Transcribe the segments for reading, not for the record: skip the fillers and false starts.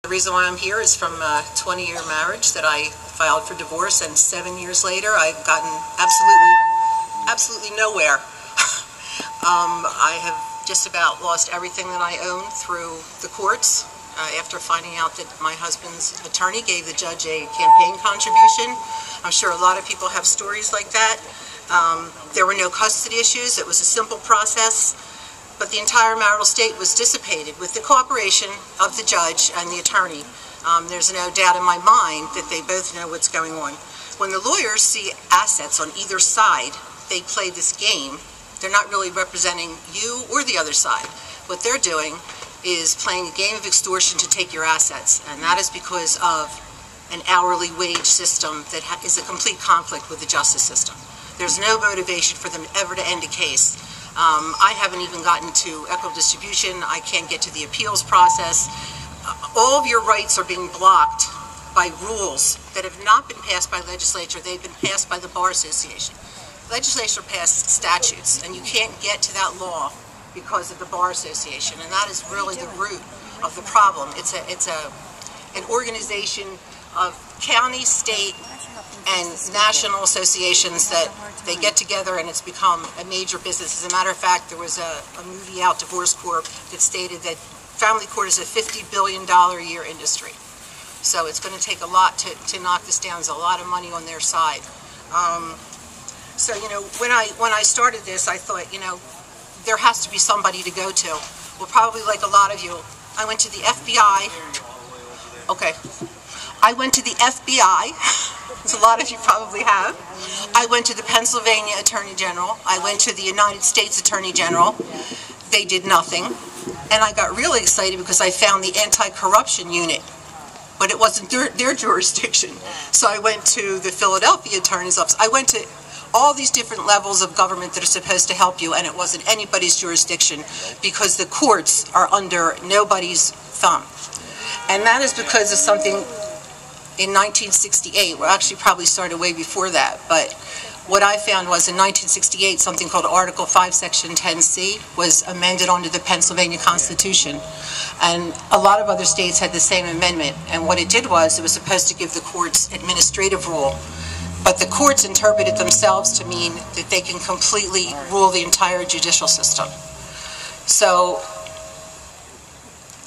The reason why I'm here is from a 20-year marriage that I filed for divorce, and 7 years later I've gotten absolutely nowhere. I have just about lost everything that I own through the courts after finding out that my husband's attorney gave the judge a campaign contribution. I'm sure a lot of people have stories like that. There were no custody issues. It was a simple process. But the entire marital state was dissipated with the cooperation of the judge and the attorney. There's no doubt in my mind that they both know what's going on. When the lawyers see assets on either side, they play this game. They're not really representing you or the other side. What they're doing is playing a game of extortion to take your assets, and that is because of an hourly wage system that is a complete conflict with the justice system. There's no motivation for them ever to end a case. I haven't even gotten to equitable distribution. I can't get to the appeals process. All of your rights are being blocked by rules that have not been passed by legislature. They've been passed by the Bar Association. Legislature passed statutes, and you can't get to that law because of the Bar Association, and that is really the root of the problem. It's an organization of county, state, and national associations that they get together, and it's become a major business. As a matter of fact, there was a movie out, Divorce Corp, that stated that family court is a $50 billion a year industry. So it's going to take a lot to knock this down. There's a lot of money on their side. So, you know, when I started this, I thought, you know, there has to be somebody to go to. Well, probably like a lot of you, I went to the FBI. Okay. I went to the FBI, as a lot of you probably have. I went to the Pennsylvania Attorney General. I went to the United States Attorney General. They did nothing. And I got really excited because I found the anti-corruption unit, but it wasn't their jurisdiction. So I went to the Philadelphia Attorney's Office. I went to all these different levels of government that are supposed to help you, and it wasn't anybody's jurisdiction because the courts are under nobody's thumb. And that is because of something in 1968, well, actually probably started way before that, but what I found was in 1968, something called Article 5, Section 10C was amended under the Pennsylvania Constitution. And a lot of other states had the same amendment. And what it did was, it was supposed to give the courts administrative rule. But the courts interpreted themselves to mean that they can completely rule the entire judicial system. So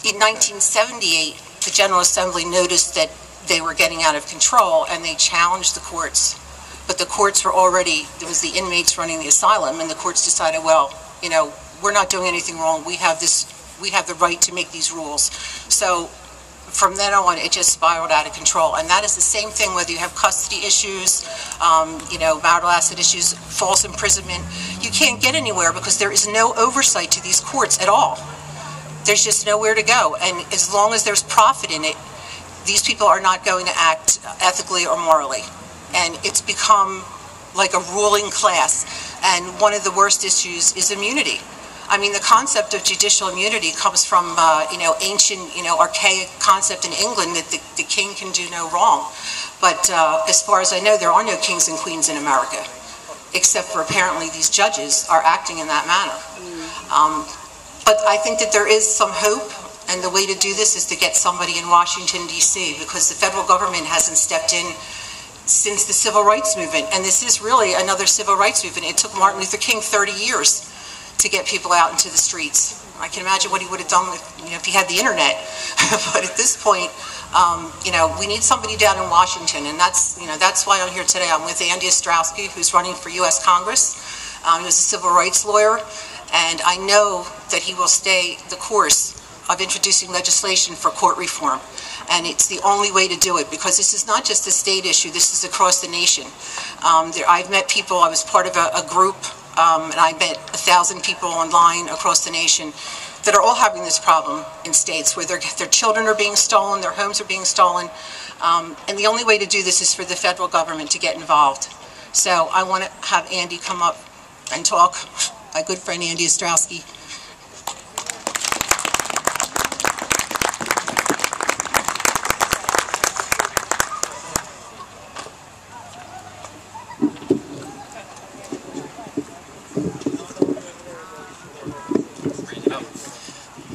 in 1978, the General Assembly noticed that they were getting out of control, and they challenged the courts. But the courts were already, it was the inmates running the asylum, and the courts decided, well, you know, we're not doing anything wrong. We have the right to make these rules. So from then on, it just spiraled out of control. And that is the same thing whether you have custody issues, you know, marital asset issues, false imprisonment. You can't get anywhere because there is no oversight to these courts at all. There's just nowhere to go. And as long as there's profit in it, these people are not going to act ethically or morally. And it's become like a ruling class. And one of the worst issues is immunity. I mean, the concept of judicial immunity comes from, you know, ancient, you know, archaic concept in England that the king can do no wrong. But as far as I know, there are no kings and queens in America, except for apparently these judges are acting in that manner. But I think that there is some hope. And the way to do this is to get somebody in Washington, D.C., because the federal government hasn't stepped in since the Civil Rights Movement. And this is really another Civil Rights Movement. It took Martin Luther King 30 years to get people out into the streets. I can imagine what he would have done with, you know, if he had the internet. But at this point, you know, we need somebody down in Washington. And that's, you know, that's why I'm here today. I'm with Andy Ostrowski, who's running for U.S. Congress. He was a civil rights lawyer. And I know that he will stay the course of introducing legislation for court reform. And it's the only way to do it, because this is not just a state issue, this is across the nation. I've met people, I was part of a group, and I met 1,000 people online across the nation that are all having this problem in states where their children are being stolen, their homes are being stolen, and the only way to do this is for the federal government to get involved. So I want to have Andy come up and talk, my good friend Andy Ostrowski.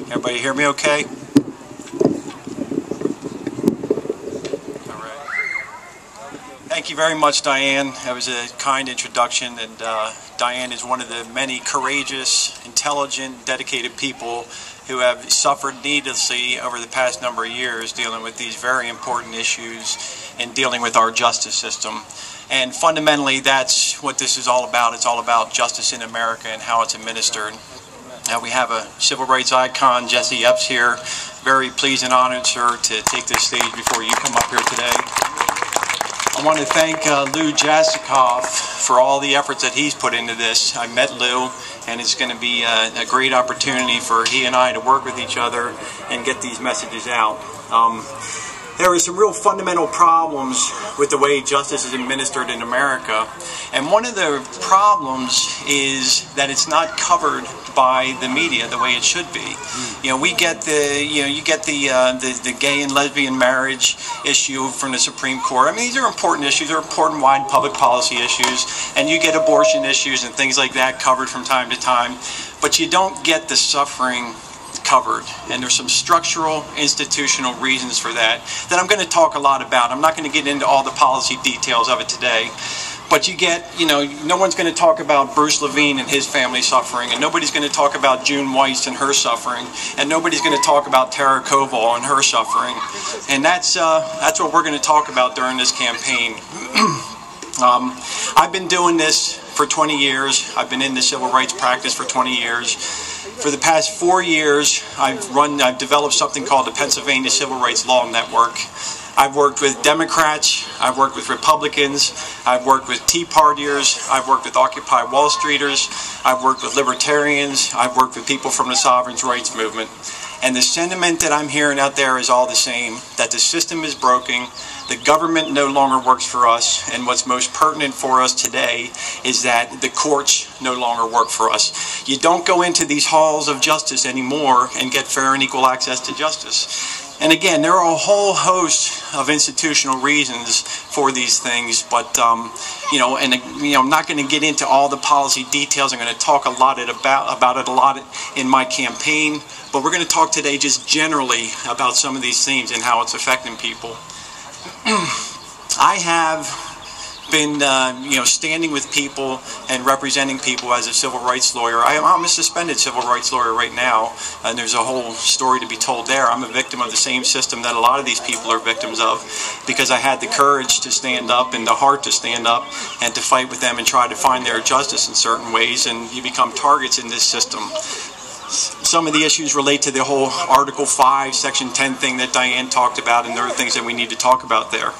Everybody hear me okay? Thank you very much, Diane. That was a kind introduction, and Diane is one of the many courageous, intelligent, dedicated people who have suffered needlessly over the past number of years dealing with these very important issues and dealing with our justice system. And fundamentally, that's what this is all about. It's all about justice in America and how it's administered. We have a civil rights icon, Jesse Epps, here. Very pleased and honored, sir, to take this stage before you come up here today. I want to thank Lou Jasikoff for all the efforts that he's put into this. I met Lou, and it's going to be a great opportunity for he and I to work with each other and get these messages out. There are some real fundamental problems with the way justice is administered in America, and one of the problems is that it's not covered by the media the way it should be. You know, we get you get the gay and lesbian marriage issue from the Supreme Court. I mean, these are important issues. They're important wide public policy issues, and you get abortion issues and things like that covered from time to time, but you don't get the suffering covered, and there's some structural, institutional reasons for that I'm going to talk a lot about. I'm not going to get into all the policy details of it today, but you get, no one's going to talk about Bruce Levine and his family suffering, and nobody's going to talk about June Weiss and her suffering, and nobody's going to talk about Tara Koval and her suffering, and that's what we're going to talk about during this campaign. I've been doing this for 20 years. I've been in the civil rights practice for 20 years. For the past 4 years, I've developed something called the Pennsylvania Civil Rights Law Network. I've worked with Democrats, I've worked with Republicans, I've worked with Tea Partiers, I've worked with Occupy Wall Streeters, I've worked with libertarians, I've worked with people from the sovereign rights movement. And the sentiment that I'm hearing out there is all the same, that the system is broken, the government no longer works for us, and what's most pertinent for us today is that the courts no longer work for us. You don't go into these halls of justice anymore and get fair and equal access to justice. And again, there are a whole host of institutional reasons for these things, but I'm not going to get into all the policy details. I'm going to talk about it a lot in my campaign, but we're going to talk today just generally about some of these themes and how it's affecting people. I have been standing with people and representing people as a civil rights lawyer. I'm a suspended civil rights lawyer right now, and there's a whole story to be told there. I'm a victim of the same system that a lot of these people are victims of, because I had the courage to stand up and the heart to stand up and to fight with them and try to find their justice in certain ways, and you become targets in this system. Some of the issues relate to the whole Article 5, Section 10 thing that Diane talked about, and there are things that we need to talk about there.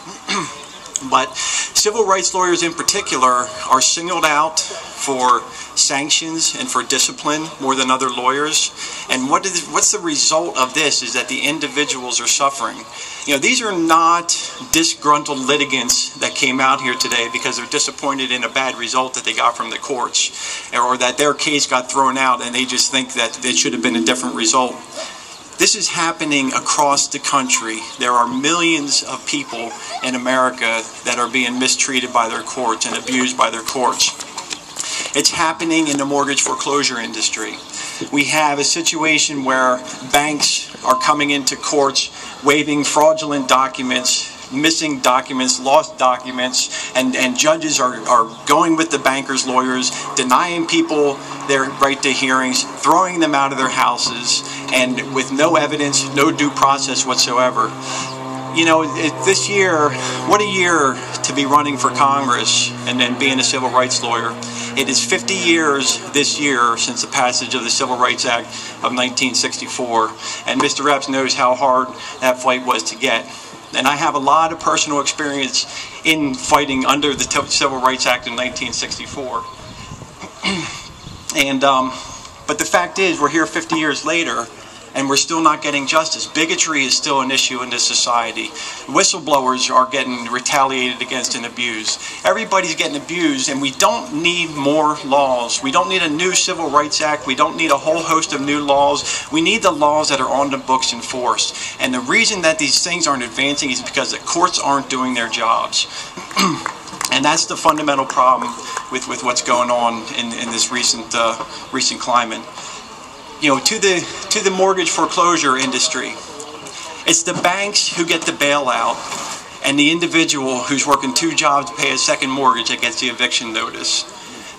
But civil rights lawyers in particular are singled out for sanctions and for discipline more than other lawyers. And what's the result of this is that the individuals are suffering. These are not disgruntled litigants that came out here today because they're disappointed in a bad result that they got from the courts, or that their case got thrown out and they just think that it should have been a different result. This is happening across the country. There are millions of people in America that are being mistreated by their courts and abused by their courts. It's happening in the mortgage foreclosure industry. We have a situation where banks are coming into courts waiving fraudulent documents, missing documents, lost documents, and judges are going with the bankers' lawyers, denying people their right to hearings, throwing them out of their houses, and with no evidence, no due process whatsoever. This year, what a year to be running for Congress and then being a civil rights lawyer. It is 50 years this year since the passage of the Civil Rights Act of 1964, and Mr. Epps knows how hard that fight was to get. And I have a lot of personal experience in fighting under the Civil Rights Act in 1964. But the fact is, we're here 50 years later, and we're still not getting justice. Bigotry is still an issue in this society. Whistleblowers are getting retaliated against and abused. Everybody's getting abused, and we don't need more laws. We don't need a new Civil Rights Act. We don't need a whole host of new laws. We need the laws that are on the books enforced. And the reason that these things aren't advancing is because the courts aren't doing their jobs. And that's the fundamental problem with what's going on in this recent climate. To the mortgage foreclosure industry, it's the banks who get the bailout, and the individual who's working 2 jobs to pay a second mortgage that gets the eviction notice.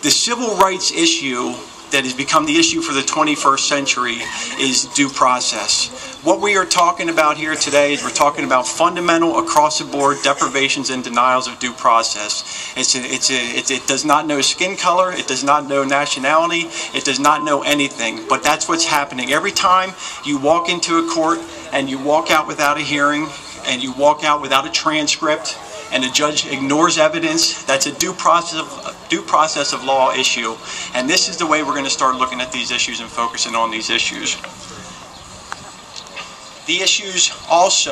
The civil rights issue that has become the issue for the 21st century is due process. What we are talking about here today is we're talking about fundamental, across-the-board deprivations and denials of due process. It does not know skin color, it does not know nationality, it does not know anything, but that's what's happening. Every time you walk into a court and you walk out without a hearing, and you walk out without a transcript, and the judge ignores evidence, that's a due process of law issue. And this is the way we're going to start looking at these issues and focusing on these issues. The issues also